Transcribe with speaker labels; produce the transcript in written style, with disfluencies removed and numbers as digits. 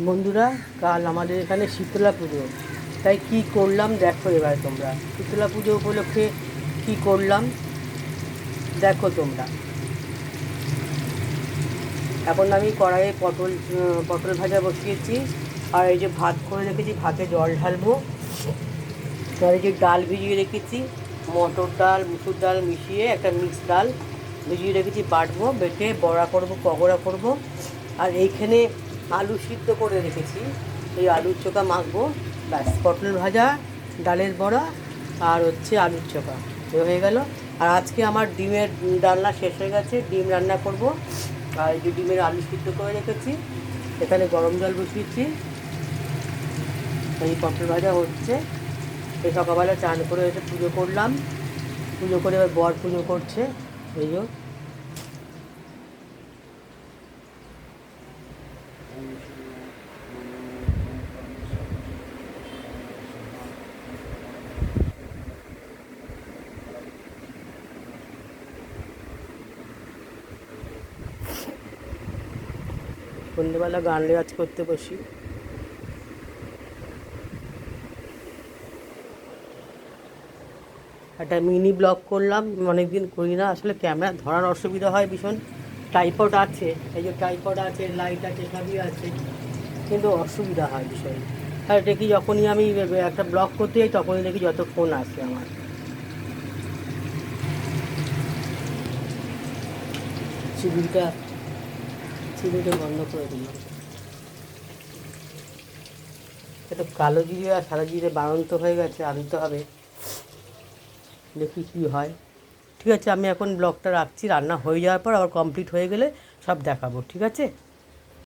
Speaker 1: বন্ধুরা, কাল আমাদের এখানে শীতলা পুজো, তাই কি করলাম দেখো এবার তোমরা। শীতলা পুজো উপলক্ষে কি করলাম দেখো তোমরা। এখন আমি কড়াইয়ে পটল ভাজা বসিয়েছি, আর এই যে ভাত করে রেখেছি, ভাতে জল ঢালবো। আর এই যে ডাল ভিজিয়ে রেখেছি, মটর ডাল মুসুর ডাল মিশিয়ে একটা মিক্স ডাল ভিজিয়ে রেখেছি, বাটবো, বেটে বড়া করবো, পকোড়া করব। আর এইখানে আলু সিদ্ধ করে রেখেছি, এই আলুর চোখা মাখবো। ব্যাস, পটল ভাজা, ডালের বড়া, আর হচ্ছে আলুর চোখা, এ হয়ে গেল। আর আজকে আমার ডিমের ডালনা শেষ হয়ে গেছে, ডিম রান্না করব। আর এই যে ডিমের আলু সিদ্ধ করে রেখেছি, এখানে গরম জল বসিয়েছি, এই পটল ভাজা হচ্ছে। এই সকালবেলা চান করে এসে পুজো করলাম, পুজো করে এবার বর পুজো করছে। এই যে সন্ধ্যেবেলা গান রেওয়াজ করতে বসি। একটা মিনি ব্লগ করলাম, অনেক দিন করি না, আসলে ক্যামেরা ধরার অসুবিধা হয় ভীষণ। ট্রাইপড আছে, এই যে ট্রাইপড আছে, লাইট আছে, সবই আছে, কিন্তু অসুবিধা হয় ভীষণ। আর দেখি যখনই আমি একটা ব্লগ করতে যাই, তখনই দেখি যত ফোন আসে আমার। চিবিটা চিবিটা বন্ধ করে দিলাম। এটা কালো জিরে আর সাদা জিরে বাড়ন্ত হয়ে গেছে, আনতে হবে, দেখি কী হয়। ঠিক আছে, আমি এখন ব্লগটা রাখছি, রান্না হয়ে যাওয়ার পর আবার কমপ্লিট হয়ে গেলে সব দেখাবো, ঠিক আছে।